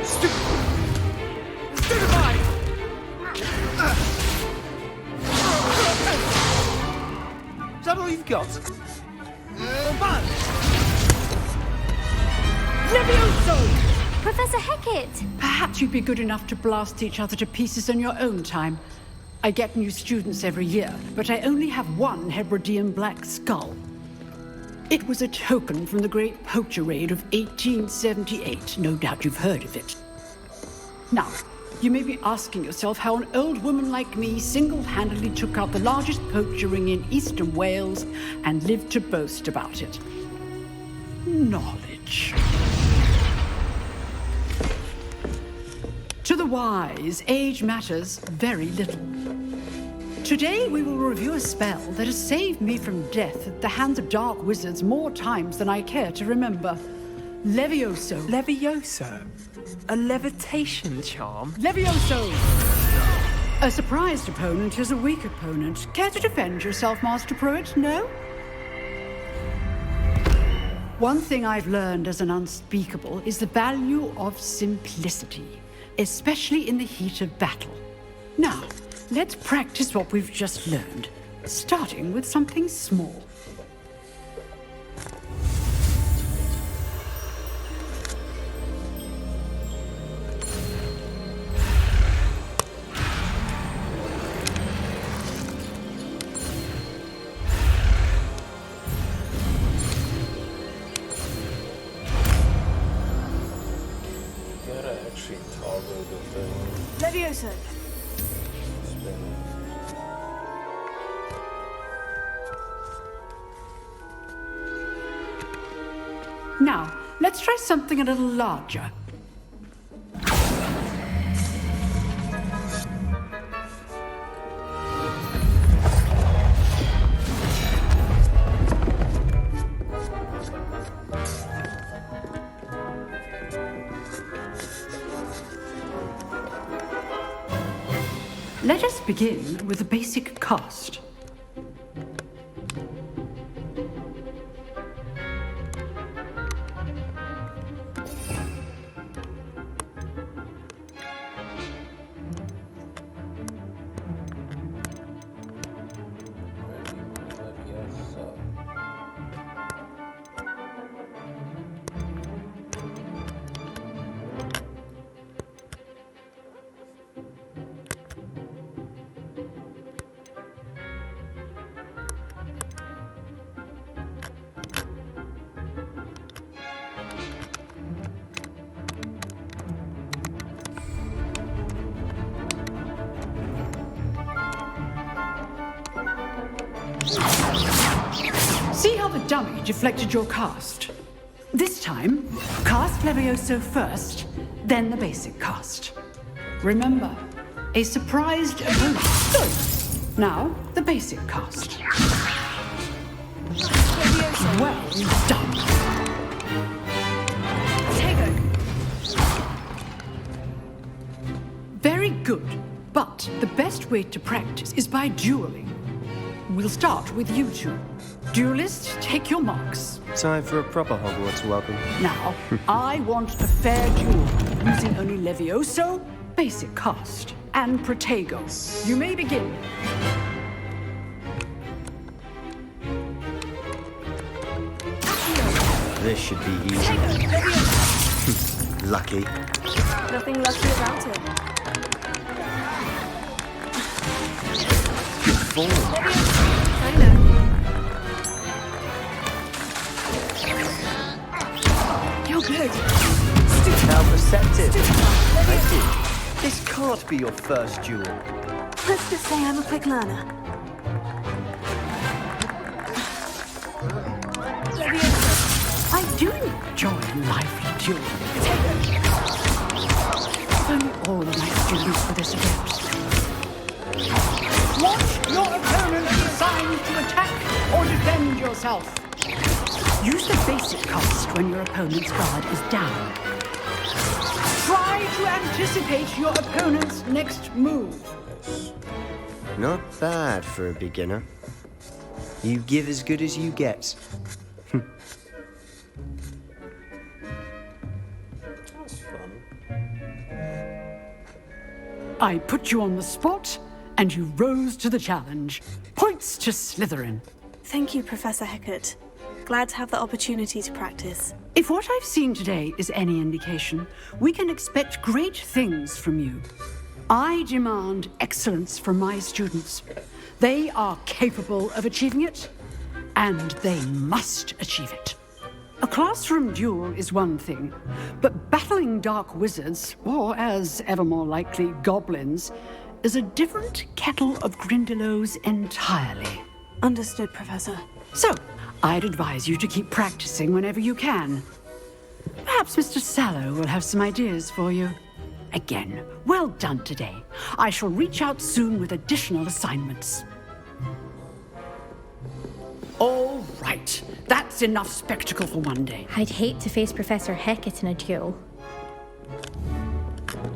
Stupefy! Is that all you've got? Bad! Levioso! Professor Hecat! Perhaps you'd be good enough to blast each other to pieces in your own time. I get new students every year, but I only have one Hebridean black skull. It was a token from the Great Poacher Raid of 1878. No doubt you've heard of it. Now, you may be asking yourself how an old woman like me single-handedly took out the largest poacher ring in eastern Wales and lived to boast about it. Knowledge. To the wise, age matters very little. Today we will review a spell that has saved me from death at the hands of dark wizards more times than I care to remember. Levioso. Levioso? A levitation charm? Levioso! A surprised opponent is a weak opponent. Care to defend yourself, Master Pruitt? No? One thing I've learned as an unspeakable is the value of simplicity, especially in the heat of battle. Now, let's practice what we've just learned, starting with something small. Levioso! Now, let's try something a little larger. Let us begin with the basic cast. See how the dummy deflected your cast? This time, cast Levioso first, then the basic cast. Remember, a surprised opponent. Good. Now, the basic cast. Well done. Very good, but the best way to practice is by dueling. We'll start with you two. Duelists, take your marks. Time for a proper Hogwarts welcome. Now, I want a fair duel, using only Levioso, basic cast, and Protego. You may begin. This should be easy. Lucky. Nothing lucky about it. Good form. I know. You're good. How perceptive. Thank you. This can't be your first duel. Let's just say I'm a quick learner. I do enjoy a lively duel. If only all of my students were this adept. Watch your opponent decide to attack or defend yourself. Use the basic cast when your opponent's guard is down. Try to anticipate your opponent's next move. Not bad for a beginner. You give as good as you get. That's fun. I put you on the spot, and you rose to the challenge. Points to Slytherin. Thank you, Professor Hecat. Glad to have the opportunity to practice. If what I've seen today is any indication, we can expect great things from you. I demand excellence from my students. They are capable of achieving it, and they must achieve it. A classroom duel is one thing, but battling dark wizards, or as ever more likely, goblins, is a different kettle of Grindylows entirely. Understood, Professor. So, I'd advise you to keep practicing whenever you can. Perhaps Mr. Sallow will have some ideas for you. Again, well done today. I shall reach out soon with additional assignments. All right, that's enough spectacle for one day. I'd hate to face Professor Hecat in a duel.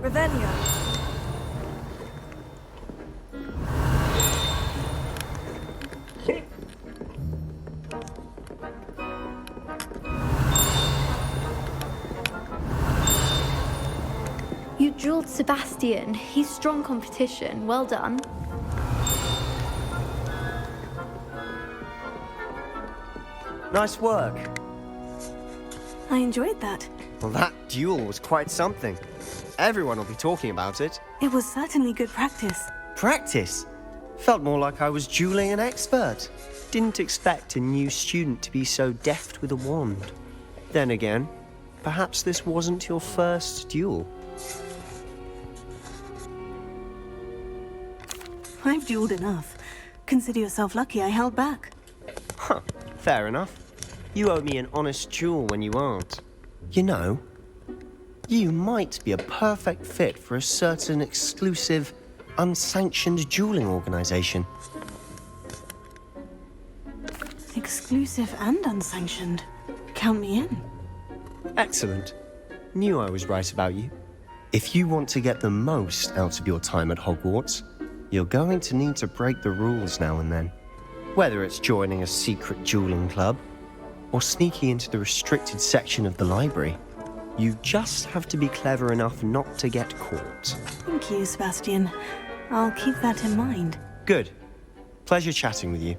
Revelio. You dueled Sebastian. He's strong competition. Well done. Nice work. I enjoyed that. Well, that duel was quite something. Everyone will be talking about it. It was certainly good practice. Practice? Felt more like I was dueling an expert. Didn't expect a new student to be so deft with a wand. Then again, perhaps this wasn't your first duel. I've dueled enough. Consider yourself lucky I held back. Huh, fair enough. You owe me an honest duel when you aren't. You know, you might be a perfect fit for a certain exclusive, unsanctioned dueling organization. Exclusive and unsanctioned. Count me in. Excellent. Knew I was right about you. If you want to get the most out of your time at Hogwarts, you're going to need to break the rules now and then. Whether it's joining a secret dueling club, or sneaking into the restricted section of the library, you just have to be clever enough not to get caught. Thank you, Sebastian. I'll keep that in mind. Good. Pleasure chatting with you.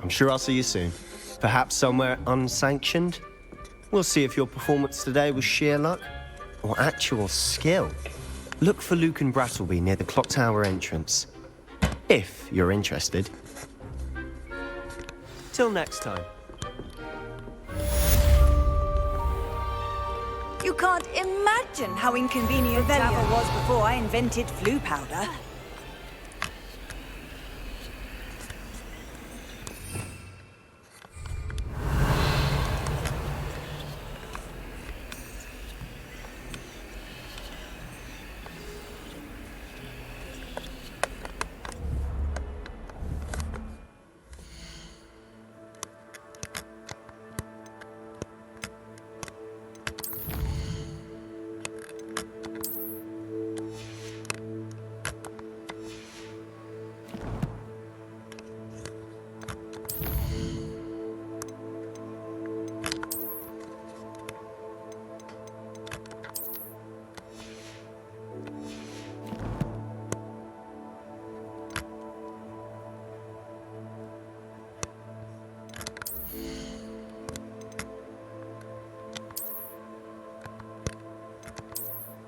I'm sure I'll see you soon. Perhaps somewhere unsanctioned? We'll see if your performance today was sheer luck or actual skill. Look for Luke and Brattleby near the clock tower entrance, if you're interested. Till next time. You can't imagine how inconvenient Java was before I invented flu powder.